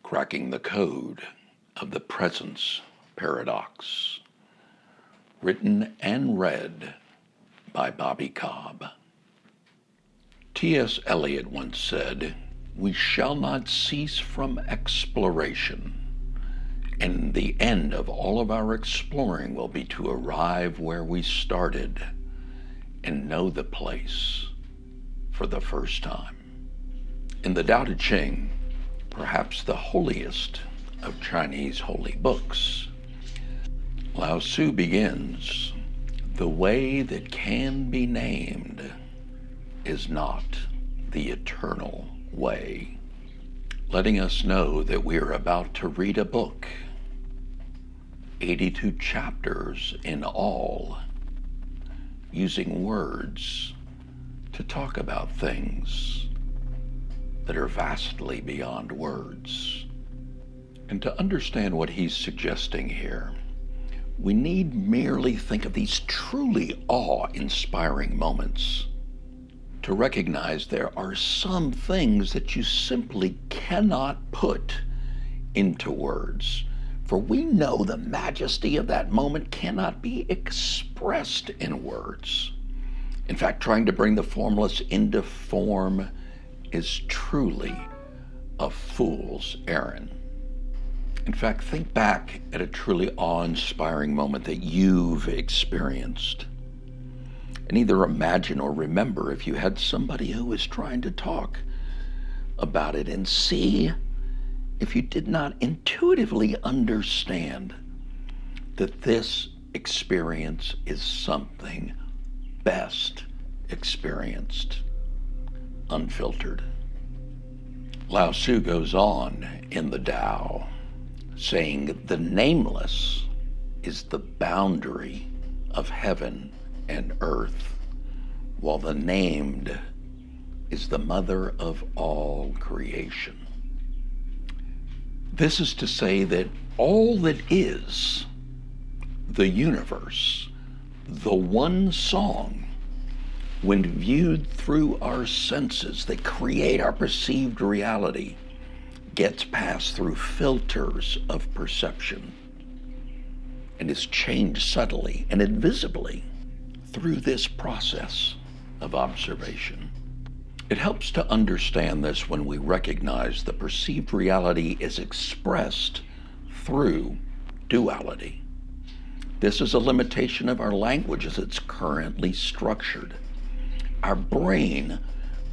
Cracking the Code of the Presence Paradox, written and read by Bobby Cobb. T.S. Eliot once said, "We shall not cease from exploration, and the end of all of our exploring will be to arrive where we started and know the place for the first time." In the Tao Te Ching, perhaps the holiest of Chinese holy books, Lao Tzu begins, "The way that can be named is not the eternal way," letting us know that we are about to read a book, 82 chapters in all, using words to talk about things that are vastly beyond words. And to understand what he's suggesting here, we need merely think of these truly awe-inspiring moments to recognize there are some things that you simply cannot put into words. For we know the majesty of that moment cannot be expressed in words. In fact, trying to bring the formless into form is truly a fool's errand. In fact, think back at a truly awe-inspiring moment that you've experienced, and either imagine or remember if you had somebody who was trying to talk about it, and see if you did not intuitively understand that this experience is something best experienced unfiltered. Lao Tzu goes on in the Tao, saying the nameless is the boundary of heaven and earth, while the named is the mother of all creation. This is to say that all that is, the universe, the one song, when viewed through our senses that create our perceived reality, gets passed through filters of perception and is changed subtly and invisibly through this process of observation. It helps to understand this when we recognize the perceived reality is expressed through duality. This is a limitation of our language as it's currently structured. Our brain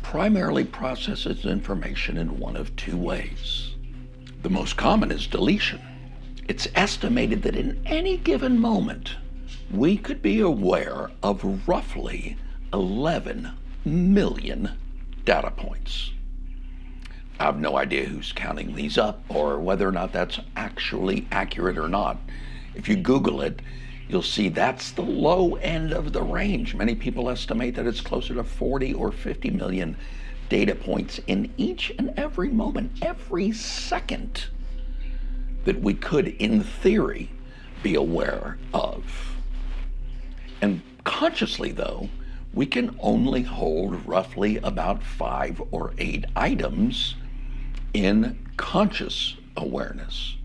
primarily processes information in one of two ways. The most common is deletion. It's estimated that in any given moment, we could be aware of roughly 11 million data points. I have no idea who's counting these up or whether or not that's actually accurate or not. If you Google it, you'll see that's the low end of the range. Many people estimate that it's closer to 40 or 50 million data points in each and every moment, every second, that we could, in theory, be aware of. And consciously, though, we can only hold roughly about 5 or 8 items in conscious awareness.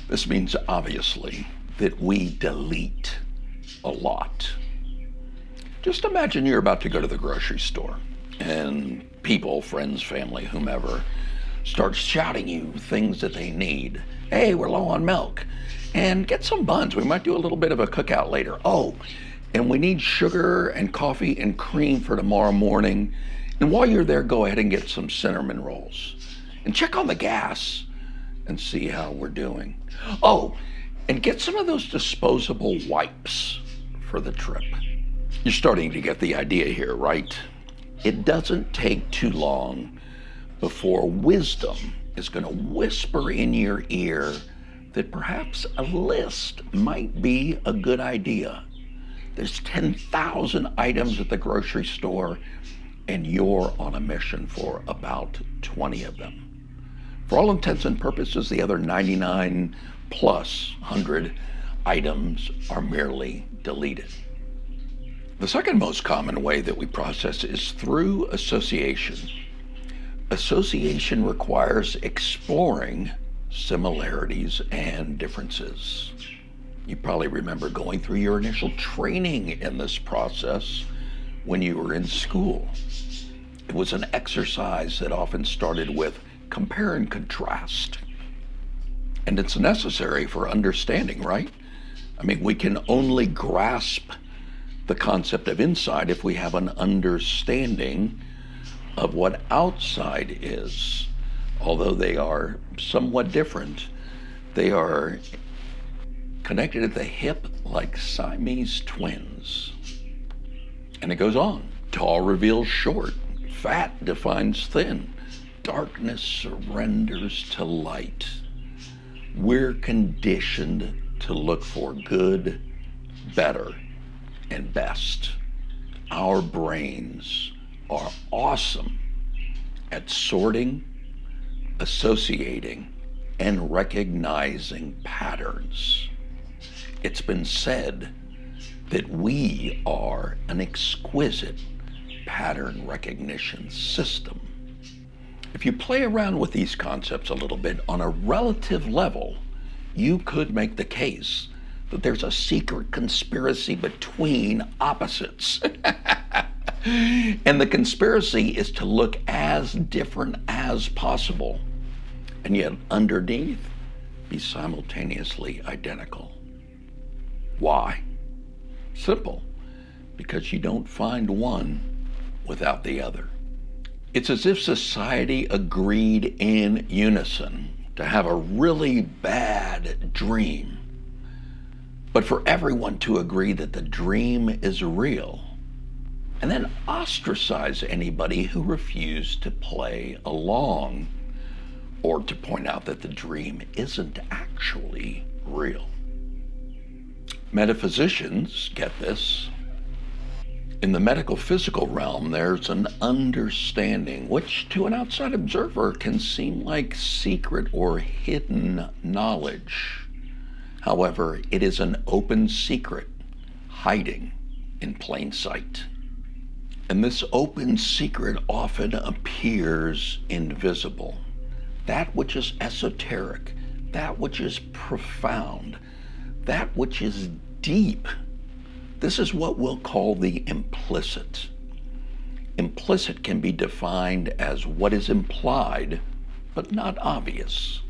This means, obviously, that we delete a lot. Just imagine you're about to go to the grocery store and people, friends, family, whomever, start shouting you things that they need. "Hey, we're low on milk, and get some buns. We might do a little bit of a cookout later. Oh, and we need sugar and coffee and cream for tomorrow morning. And while you're there, go ahead and get some cinnamon rolls. And check on the gas and see how we're doing. Oh, and get some of those disposable wipes for the trip." You're starting to get the idea here, right? It doesn't take too long before wisdom is going to whisper in your ear that perhaps a list might be a good idea. There's 10,000 items at the grocery store, and you're on a mission for about 20 of them. For all intents and purposes, the other 99 plus 100 items are merely deleted. The second most common way that we process is through association. Association requires exploring similarities and differences. You probably remember going through your initial training in this process when you were in school. It was an exercise that often started with compare and contrast. And it's necessary for understanding, right? I mean, we can only grasp the concept of inside if we have an understanding of what outside is. Although they are somewhat different, they are connected at the hip like Siamese twins. And it goes on. Tall reveals short, fat defines thin, darkness surrenders to light. We're conditioned to look for good, better, and best. Our brains are awesome at sorting, associating, and recognizing patterns. It's been said that we are an exquisite pattern recognition system. If you play around with these concepts a little bit on a relative level, you could make the case that there's a secret conspiracy between opposites. And the conspiracy is to look as different as possible, and yet underneath be simultaneously identical. Why? Simple. Because you don't find one without the other. It's as if society agreed in unison to have a really bad dream, but for everyone to agree that the dream is real, and then ostracize anybody who refused to play along or to point out that the dream isn't actually real. Metaphysicians get this. In the medical physical realm, there's an understanding which to an outside observer can seem like secret or hidden knowledge. However, it is an open secret hiding in plain sight. And this open secret often appears invisible. That which is esoteric, that which is profound, that which is deep. This is what we'll call the implicit. Implicit can be defined as what is implied, but not obvious.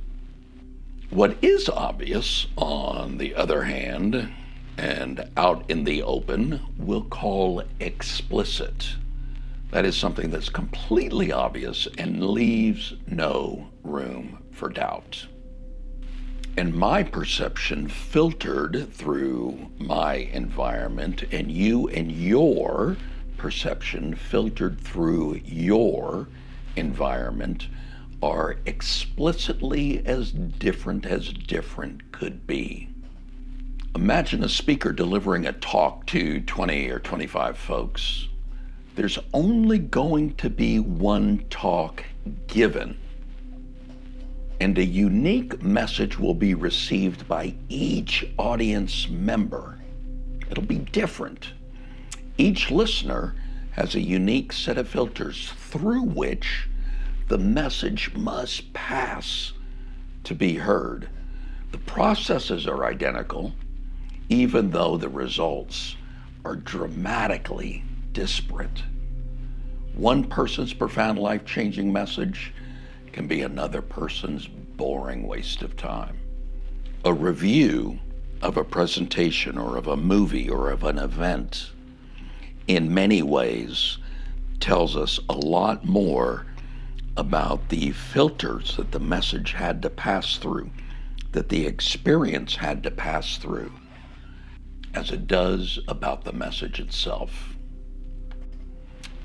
What is obvious, on the other hand, and out in the open, we'll call explicit. That is something that's completely obvious and leaves no room for doubt. And my perception filtered through my environment, and you and your perception filtered through your environment are explicitly as different could be. Imagine a speaker delivering a talk to 20 or 25 folks. There's only going to be one talk given, and a unique message will be received by each audience member. It'll be different. Each listener has a unique set of filters through which the message must pass to be heard. The processes are identical, even though the results are dramatically disparate. One person's profound life-changing message can be another person's boring waste of time. A review of a presentation or of a movie or of an event in many ways tells us a lot more about the filters that the message had to pass through, that the experience had to pass through, as it does about the message itself.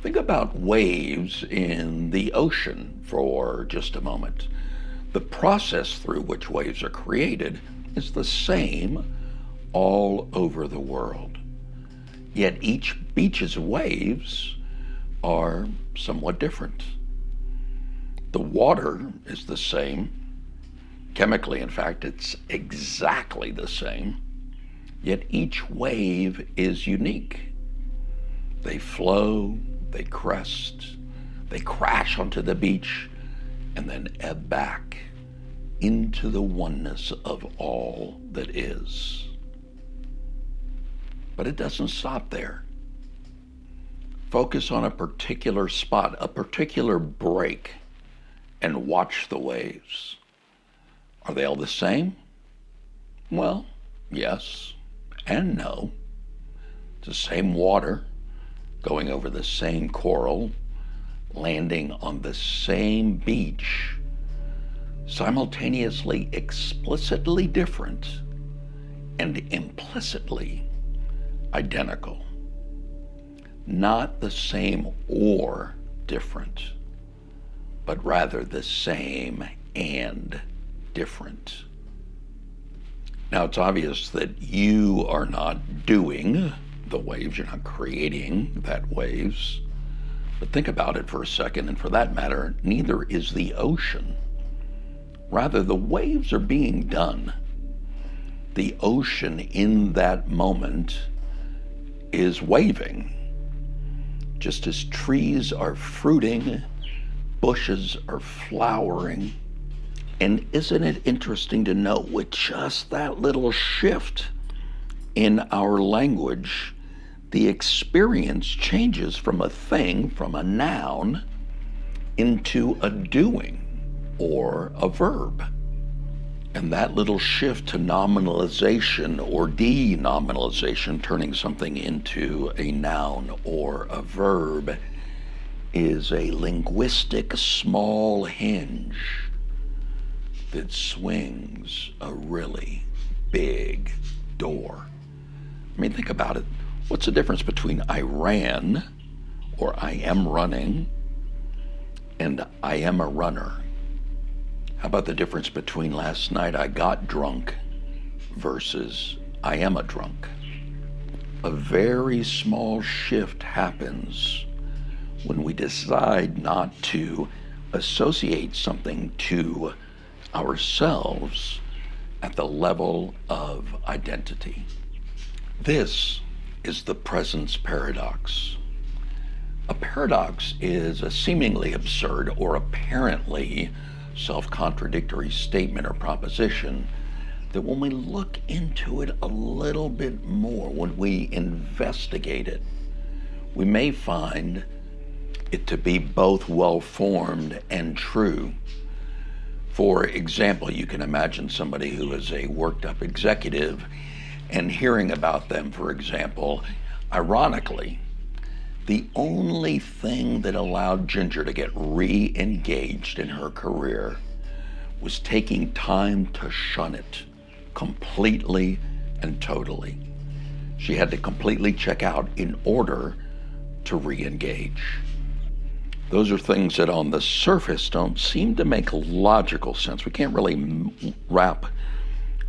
Think about waves in the ocean for just a moment. The process through which waves are created is the same all over the world. Yet each beach's waves are somewhat different. The water is the same. Chemically, in fact, it's exactly the same. Yet each wave is unique. They flow, they crest, they crash onto the beach, and then ebb back into the oneness of all that is. But it doesn't stop there. Focus on a particular spot, a particular break, and watch the waves. Are they all the same? Well, yes and no. It's the same water going over the same coral, landing on the same beach, simultaneously explicitly different and implicitly identical. Not the same or different, but rather the same and different. Now, it's obvious that you are not doing the waves, you're not creating that waves, but think about it for a second, and for that matter, neither is the ocean. Rather, the waves are being done. The ocean in that moment is waving. Just as trees are fruiting, bushes are flowering. And isn't it interesting to note, with just that little shift in our language, the experience changes from a thing, from a noun, into a doing or a verb. And that little shift to nominalization or denominalization, turning something into a noun or a verb, is a linguistic small hinge that swings a really big door. I mean, think about it. What's the difference between I ran, or I am running, and I am a runner? How about the difference between last night I got drunk versus I am a drunk? A very small shift happens when we decide not to associate something to ourselves at the level of identity. This is the presence paradox. A paradox is a seemingly absurd or apparently self-contradictory statement or proposition that when we look into it a little bit more, when we investigate it, we may find it to be both well-formed and true. For example, you can imagine somebody who is a worked-up executive and hearing about them, for example, ironically, the only thing that allowed Ginger to get re-engaged in her career was taking time to shun it completely and totally. She had to completely check out in order to re-engage. Those are things that on the surface don't seem to make logical sense. We can't really wrap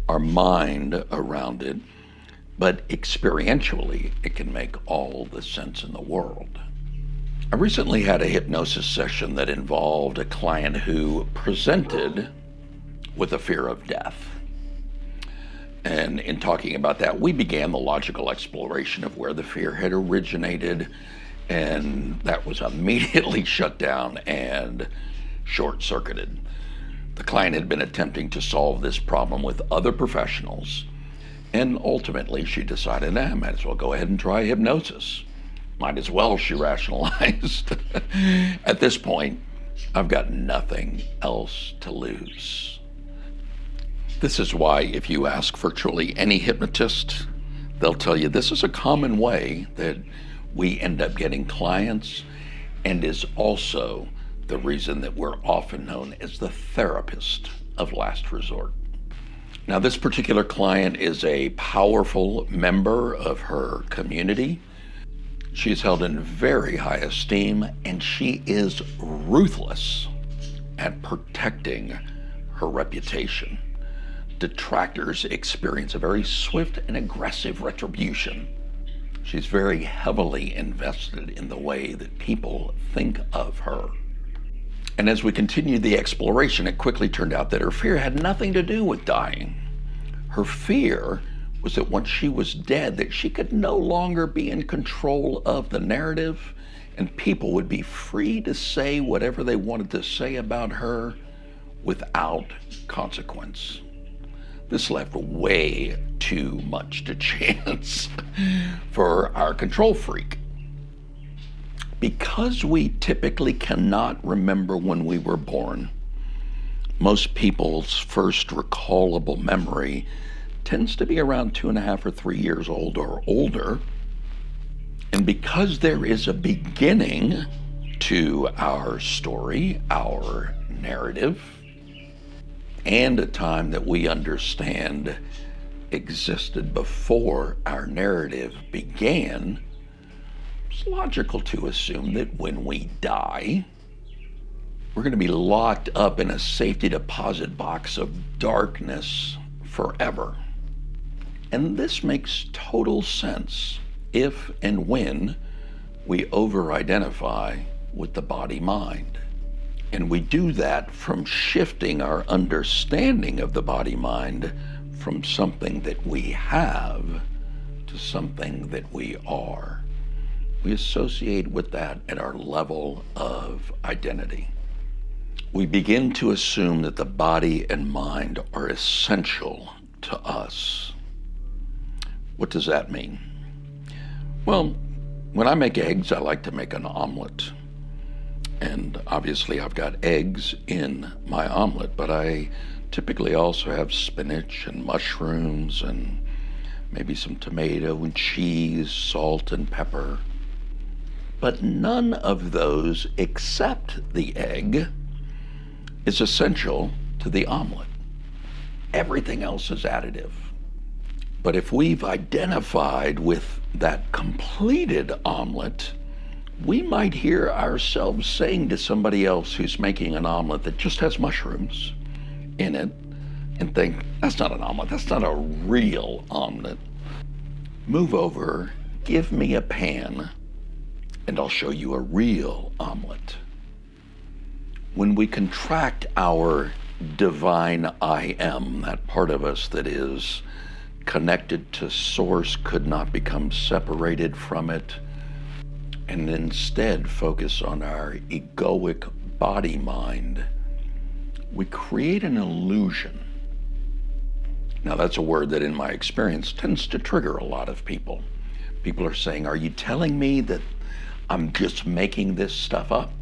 our mind around it, but experientially, it can make all the sense in the world. I recently had a hypnosis session that involved a client who presented with a fear of death. And in talking about that, we began the logical exploration of where the fear had originated, and that was immediately shut down and short-circuited. The client had been attempting to solve this problem with other professionals, and ultimately she decided, I might as well go ahead and try hypnosis. Might as well, she rationalized. At this point, I've got nothing else to lose. This is why if you ask virtually any hypnotist, they'll tell you this is a common way that we end up getting clients, and is also the reason that we're often known as the therapist of last resort. Now, this particular client is a powerful member of her community. She's held in very high esteem, and she is ruthless at protecting her reputation. Detractors experience a very swift and aggressive retribution. She's very heavily invested in the way that people think of her. And as we continued the exploration, it quickly turned out that her fear had nothing to do with dying. Her fear was that once she was dead, that she could no longer be in control of the narrative, and people would be free to say whatever they wanted to say about her without consequence. This left way too much to chance for our control freak. Because we typically cannot remember when we were born, most people's first recallable memory tends to be around 2.5 or 3 years old or older. And because there is a beginning to our story, our narrative, and a time that we understand existed before our narrative began, it's logical to assume that when we die, we're going to be locked up in a safety deposit box of darkness forever. And this makes total sense if and when we over-identify with the body-mind. And we do that from shifting our understanding of the body-mind from something that we have to something that we are. We associate with that at our level of identity. We begin to assume that the body and mind are essential to us. What does that mean? Well, when I make eggs, I like to make an omelet. And obviously I've got eggs in my omelet, but I typically also have spinach and mushrooms and maybe some tomato and cheese, salt and pepper. But none of those except the egg is essential to the omelet. Everything else is additive. But if we've identified with that completed omelet, we might hear ourselves saying to somebody else who's making an omelet that just has mushrooms in it and think, that's not an omelet, that's not a real omelet. Move over, give me a pan, and I'll show you a real omelet. When we contract our divine I am, that part of us that is connected to source, could not become separated from it, and instead focus on our egoic body-mind, we create an illusion. Now that's a word that in my experience tends to trigger a lot of people. People are saying, are you telling me that I'm just making this stuff up?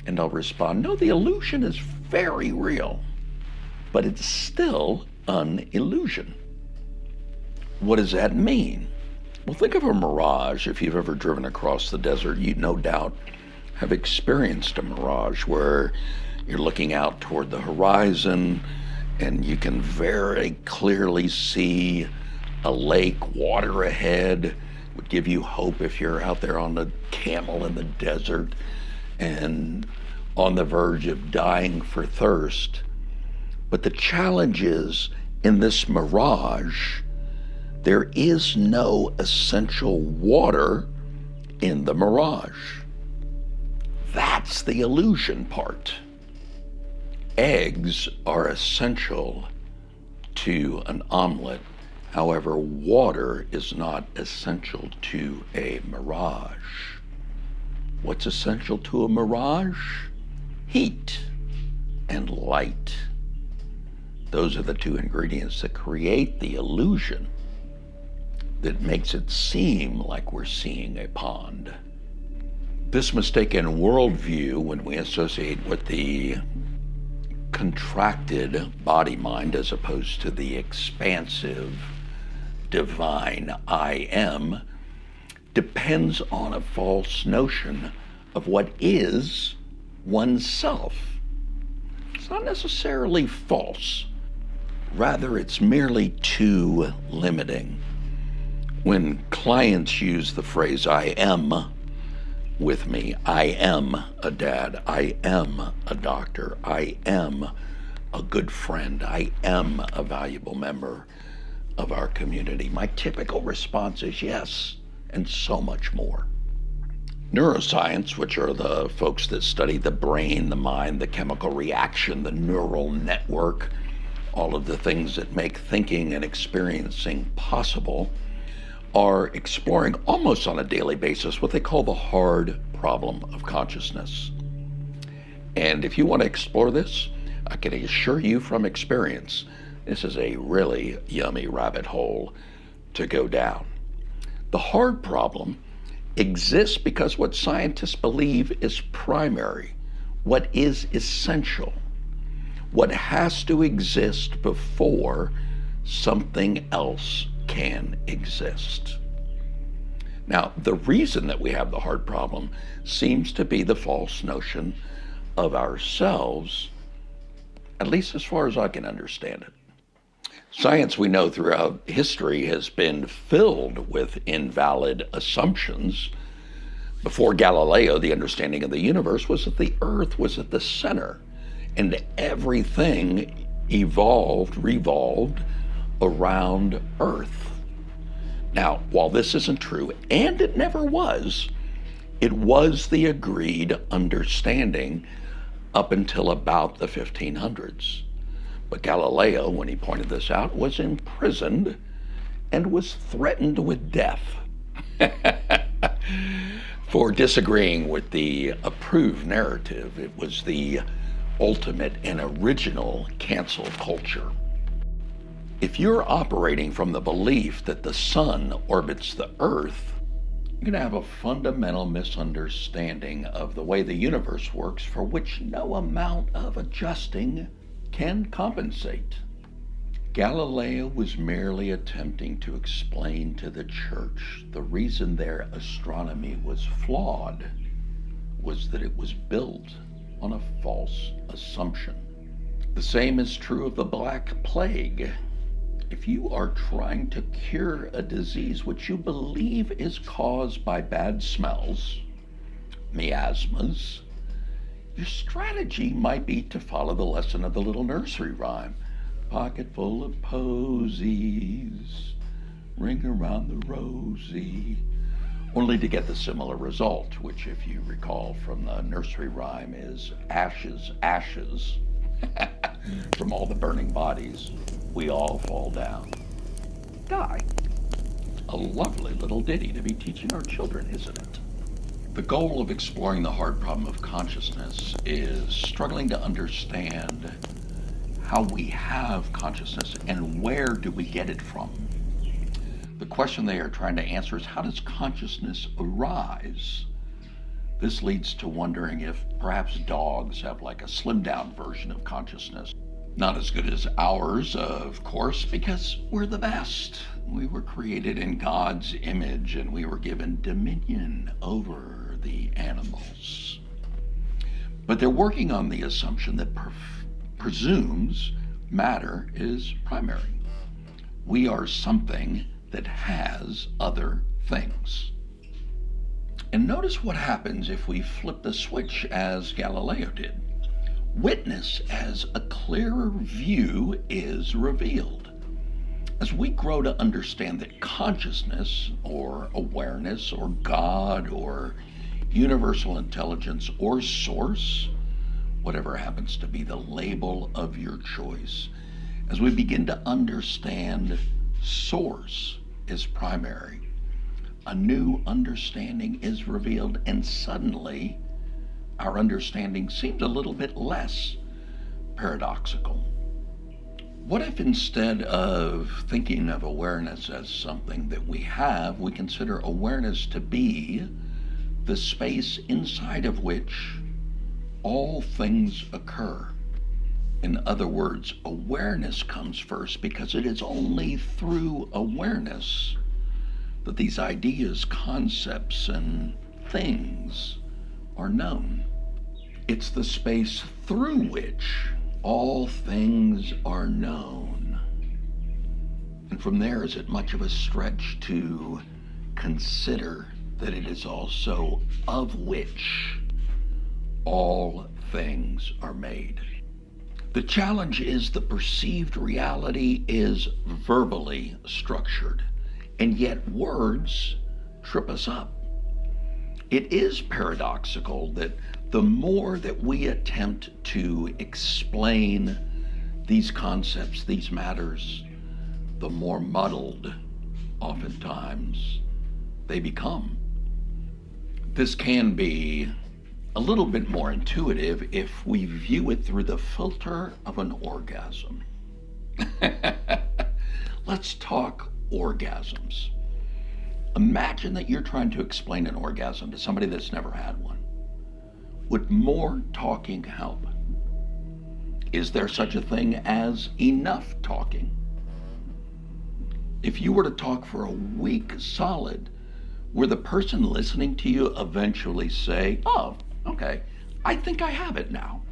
And I'll respond, no, the illusion is very real, but it's still an illusion. What does that mean? Well, think of a mirage. If you've ever driven across the desert, you no doubt have experienced a mirage where you're looking out toward the horizon and you can very clearly see a lake, water ahead. It would give you hope if you're out there on the camel in the desert and on the verge of dying for thirst. But the challenge is, in this mirage, there is no essential water in the mirage. That's the illusion part. Eggs are essential to an omelet. However, water is not essential to a mirage. What's essential to a mirage? Heat and light. Those are the two ingredients that create the illusion that makes it seem like we're seeing a pond. This mistaken worldview, when we associate with the contracted body-mind as opposed to the expansive divine I am, depends on a false notion of what is oneself. It's not necessarily false. Rather, it's merely too limiting. When clients use the phrase, I am with me, I am a dad, I am a doctor, I am a good friend, I am a valuable member of our community, my typical response is yes, and so much more. Neuroscience, which are the folks that study the brain, the mind, the chemical reaction, the neural network, all of the things that make thinking and experiencing possible, are exploring almost on a daily basis what they call the hard problem of consciousness. And if you want to explore this, I can assure you from experience, this is a really yummy rabbit hole to go down. The hard problem exists because what scientists believe is primary, what is essential, what has to exist before something else can exist. Now, the reason that we have the hard problem seems to be the false notion of ourselves, at least as far as I can understand it. Science, we know throughout history, has been filled with invalid assumptions. Before Galileo, the understanding of the universe was that the Earth was at the center, and everything revolved around Earth. Now, while this isn't true, and it never was, it was the agreed understanding up until about the 1500s. But Galileo, when he pointed this out, was imprisoned and was threatened with death for disagreeing with the approved narrative. It was the ultimate and original cancel culture. If you're operating from the belief that the sun orbits the Earth, you're going to have a fundamental misunderstanding of the way the universe works, for which no amount of adjusting can compensate. Galileo was merely attempting to explain to the church the reason their astronomy was flawed was that it was built on a false assumption. The same is true of the Black Plague. If you are trying to cure a disease which you believe is caused by bad smells, miasmas, your strategy might be to follow the lesson of the little nursery rhyme. Pocket full of posies, ring around the rosy, only to get the similar result, which, if you recall from the nursery rhyme, is ashes, ashes. From all the burning bodies, we all fall down, die. A lovely little ditty to be teaching our children, isn't it? The goal of exploring the hard problem of consciousness is struggling to understand how we have consciousness and where do we get it from. The question they are trying to answer is, how does consciousness arise? This leads to wondering if perhaps dogs have like a slimmed down version of consciousness. Not as good as ours, of course, because we're the best. We were created in God's image and we were given dominion over the animals. But they're working on the assumption that presumes matter is primary. We are something that has other things. And notice what happens if we flip the switch as Galileo did. Witness as a clearer view is revealed. As we grow to understand that consciousness or awareness or God or universal intelligence or source, whatever happens to be the label of your choice, as we begin to understand source is primary, a new understanding is revealed, and suddenly our understanding seems a little bit less paradoxical. What if instead of thinking of awareness as something that we have, we consider awareness to be the space inside of which all things occur? In other words, awareness comes first because it is only through awareness that these ideas, concepts, and things are known. It's the space through which all things are known. And from there, is it much of a stretch to consider that it is also of which all things are made? The challenge is the perceived reality is verbally structured, and yet words trip us up. It is paradoxical that the more that we attempt to explain these concepts, these matters, the more muddled, oftentimes, they become. This can be a little bit more intuitive if we view it through the filter of an orgasm. Let's talk orgasms. Imagine that you're trying to explain an orgasm to somebody that's never had one. Would more talking help? Is there such a thing as enough talking? If you were to talk for a week solid, would the person listening to you eventually say, "Oh, okay, I think I have it now"?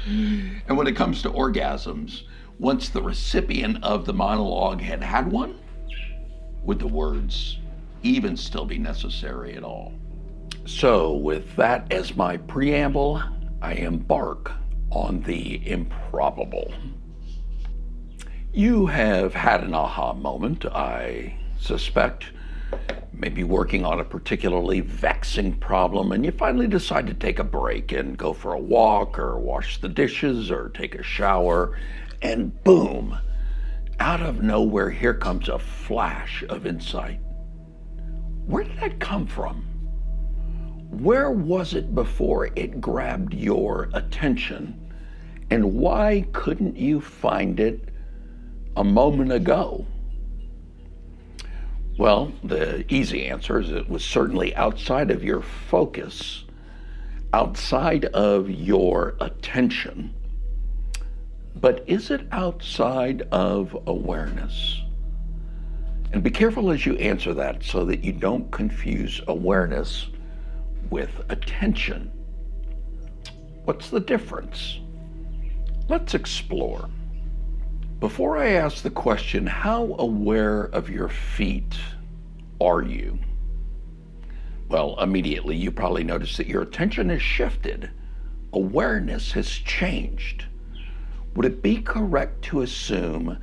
And when it comes to orgasms, once the recipient of the monologue had had one, would the words even still be necessary at all? So with that as my preamble, I embark on the improbable. You have had an aha moment, I suspect, maybe working on a particularly vexing problem, and you finally decide to take a break and go for a walk or wash the dishes or take a shower, and boom, out of nowhere, here comes a flash of insight. Where did that come from? Where was it before it grabbed your attention? And why couldn't you find it a moment ago? Well, the easy answer is it was certainly outside of your focus, outside of your attention. But is it outside of awareness? And be careful as you answer that so that you don't confuse awareness with attention. What's the difference? Let's explore. Before I ask the question, how aware of your feet are you? Well, immediately you probably notice that your attention has shifted. Awareness has changed. Would it be correct to assume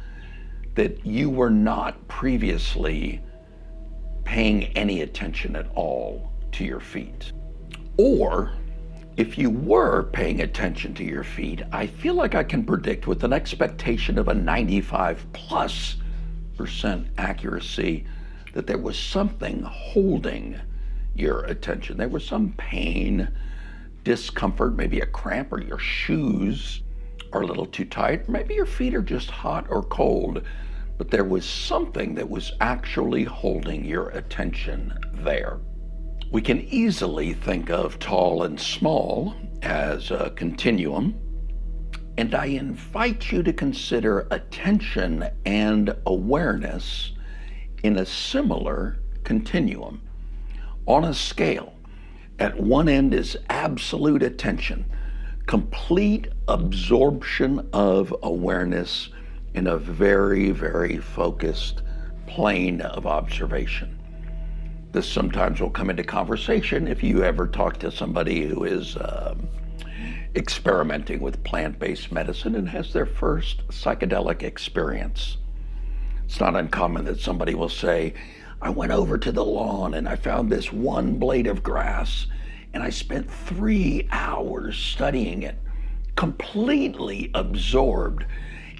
that you were not previously paying any attention at all to your feet? Or if you were paying attention to your feet, I feel like I can predict with an expectation of a 95+% accuracy that there was something holding your attention. There was some pain, discomfort, maybe a cramp, or your shoes are a little too tight. Maybe your feet are just hot or cold, but there was something that was actually holding your attention there. We can easily think of tall and small as a continuum, and I invite you to consider attention and awareness in a similar continuum. On a scale, at one end is absolute attention, complete absorption of awareness in a very, very focused plane of observation. This sometimes will come into conversation if you ever talk to somebody who is experimenting with plant-based medicine and has their first psychedelic experience. It's not uncommon that somebody will say, "I went over to the lawn and I found this one blade of grass and I spent 3 hours studying it, completely absorbed.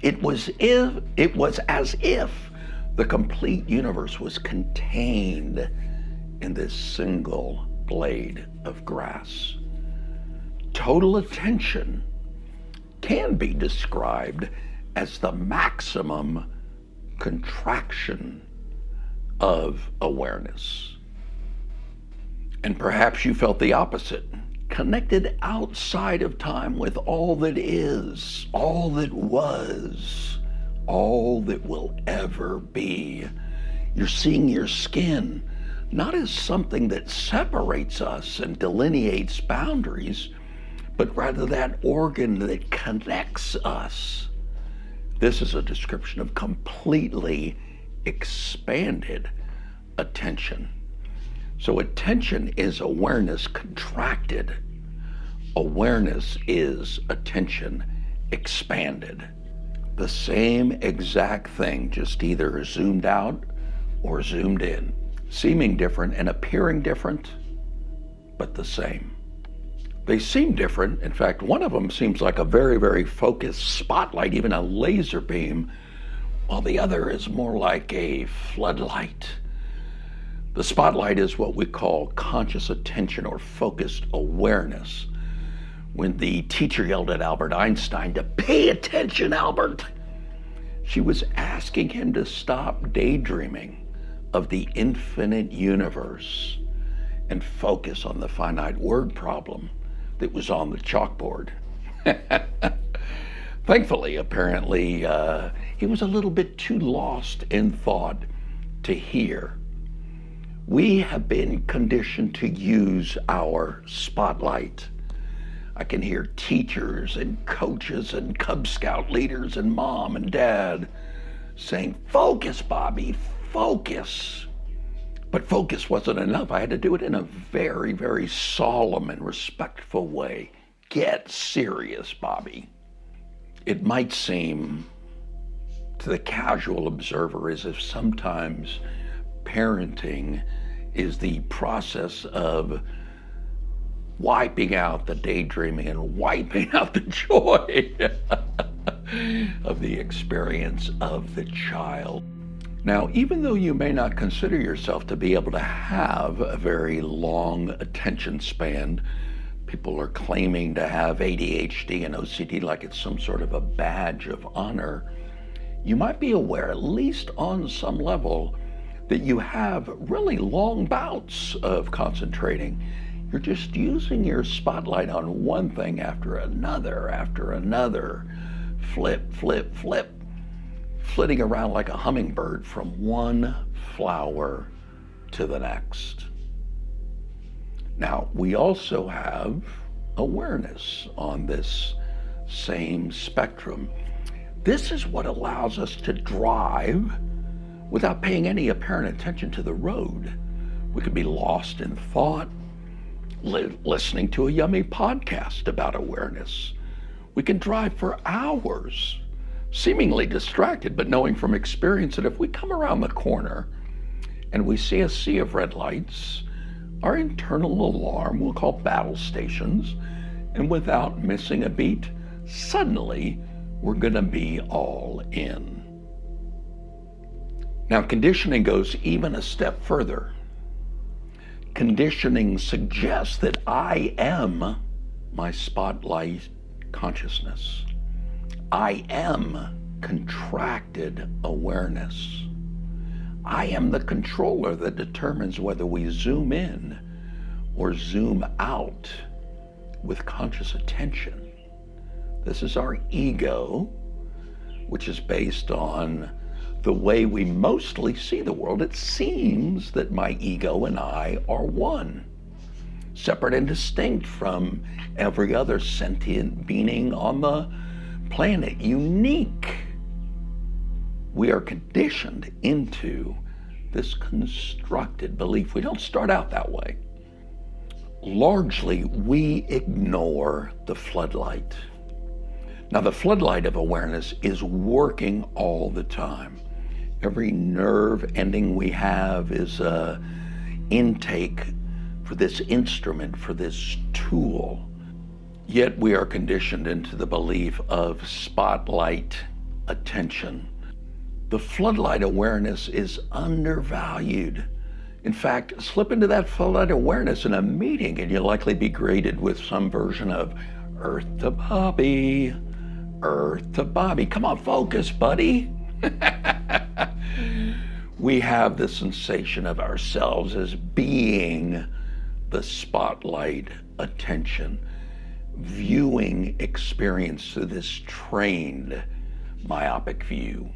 It was as if the complete universe was contained in this single blade of grass." Total attention can be described as the maximum contraction of awareness. And perhaps you felt the opposite, connected outside of time with all that is, all that was, all that will ever be. You're seeing your skin not as something that separates us and delineates boundaries, but rather that organ that connects us. This is a description of completely expanded attention. So attention is awareness contracted. Awareness is attention expanded. The same exact thing, just either zoomed out or zoomed in. Seeming different and appearing different, but the same. They seem different. In fact, one of them seems like a very, very focused spotlight, even a laser beam, while the other is more like a floodlight. The spotlight is what we call conscious attention or focused awareness. When the teacher yelled at Albert Einstein to pay attention, Albert, she was asking him to stop daydreaming of the infinite universe and focus on the finite word problem that was on the chalkboard. Thankfully, apparently, he was a little bit too lost in thought to hear. We have been conditioned to use our spotlight. I can hear teachers and coaches and Cub Scout leaders and mom and dad saying, "Focus, Bobby, focus." But focus wasn't enough. I had to do it in a very, very solemn and respectful way. Get serious, Bobby. It might seem to the casual observer as if sometimes parenting is the process of wiping out the daydreaming and wiping out the joy of the experience of the child. Now, even though you may not consider yourself to be able to have a very long attention span, people are claiming to have ADHD and OCD like it's some sort of a badge of honor. You might be aware, at least on some level, that you have really long bouts of concentrating. You're just using your spotlight on one thing after another. Flip, flip, flip. Flitting around like a hummingbird from one flower to the next. Now, we also have awareness on this same spectrum. This is what allows us to drive without paying any apparent attention to the road. We could be lost in thought, listening to a yummy podcast about awareness. We can drive for hours, seemingly distracted, but knowing from experience that if we come around the corner and we see a sea of red lights, our internal alarm will call battle stations, and without missing a beat, suddenly we're gonna be all in. Now, conditioning goes even a step further. Conditioning suggests that I am my spotlight consciousness. I am contracted awareness. I am the controller that determines whether we zoom in or zoom out with conscious attention. This is our ego, which is based on the way we mostly see the world. It seems that my ego and I are one, separate and distinct from every other sentient being on the planet, unique. We are conditioned into this constructed belief. We don't start out that way. Largely, we ignore the floodlight. Now, the floodlight of awareness is working all the time. Every nerve ending we have is an intake for this instrument, for this tool. Yet we are conditioned into the belief of spotlight attention. The floodlight awareness is undervalued. In fact, slip into that floodlight awareness in a meeting and you'll likely be greeted with some version of Earth to Bobby, Earth to Bobby. Come on, focus, buddy. We have the sensation of ourselves as being the spotlight attention, viewing experience through this trained myopic view.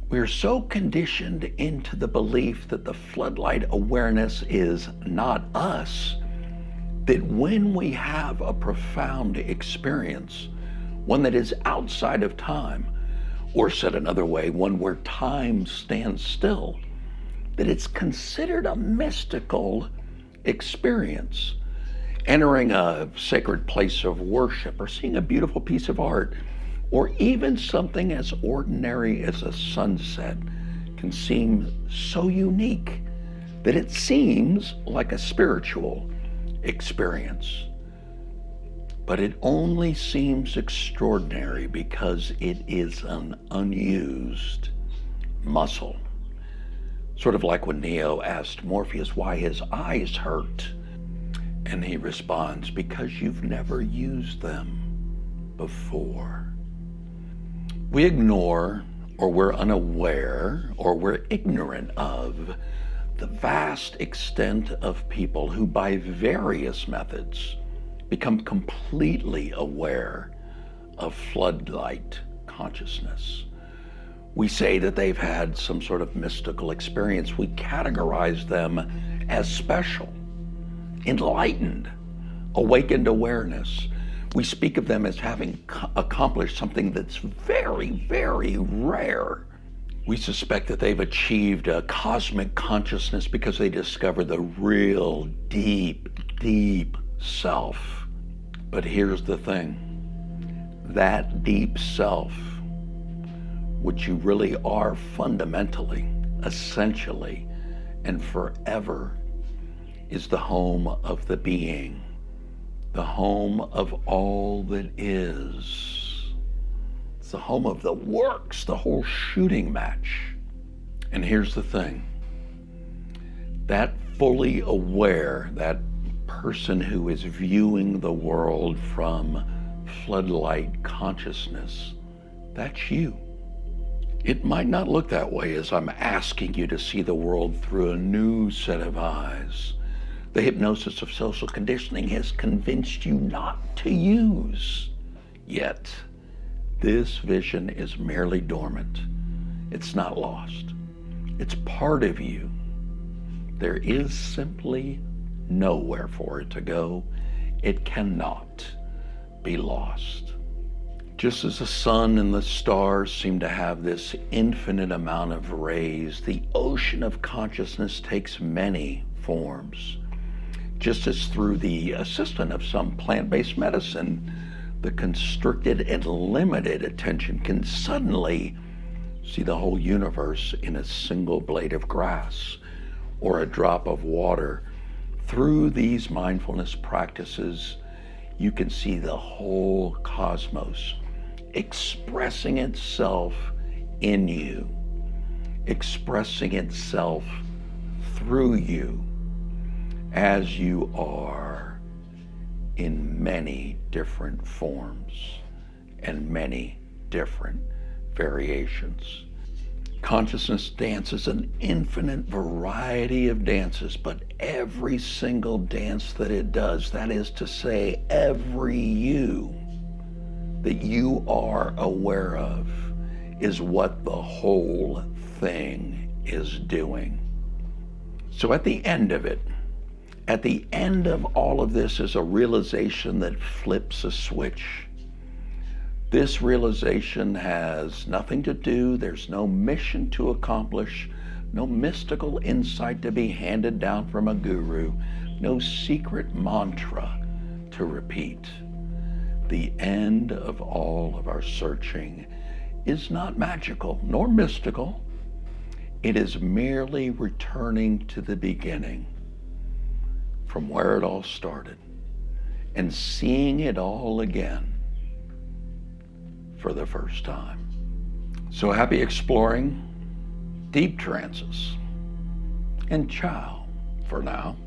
We're so conditioned into the belief that the floodlight awareness is not us that when we have a profound experience, one that is outside of time, or said another way, one where time stands still, that it's considered a mystical experience. Entering a sacred place of worship, or seeing a beautiful piece of art, or even something as ordinary as a sunset can seem so unique that it seems like a spiritual experience. But it only seems extraordinary because it is an unused muscle. Sort of like when Neo asked Morpheus why his eyes hurt. And he responds, because you've never used them before. We ignore, or we're unaware, or we're ignorant of the vast extent of people who by various methods become completely aware of floodlight consciousness. We say that they've had some sort of mystical experience. We categorize them as special, enlightened, awakened awareness. We speak of them as having accomplished something that's very, very rare. We suspect that they've achieved a cosmic consciousness because they discover the real deep, deep self. But here's the thing. That deep self, which you really are fundamentally, essentially, and forever, is the home of the being, the home of all that is. It's the home of the works, the whole shooting match. And here's the thing. That fully aware, that person who is viewing the world from floodlight consciousness, that's you. It might not look that way as I'm asking you to see the world through a new set of eyes. The hypnosis of social conditioning has convinced you not to use. Yet, this vision is merely dormant. It's not lost. It's part of you. There is simply nowhere for it to go. It cannot be lost. Just as the sun and the stars seem to have this infinite amount of rays, the ocean of consciousness takes many forms. Just as through the assistance of some plant-based medicine, the constricted and limited attention can suddenly see the whole universe in a single blade of grass or a drop of water. Through these mindfulness practices, you can see the whole cosmos expressing itself in you, expressing itself through you as you are in many different forms and many different variations. Consciousness dances an infinite variety of dances, but every single dance that it does, that is to say, every you that you are aware of, is what the whole thing is doing. So at the end of it, at the end of all of this is a realization that flips a switch. This realization has nothing to do, there's no mission to accomplish, no mystical insight to be handed down from a guru, no secret mantra to repeat. The end of all of our searching is not magical nor mystical. It is merely returning to the beginning, from where it all started, and seeing it all again for the first time. So happy exploring, deep trances, and ciao for now.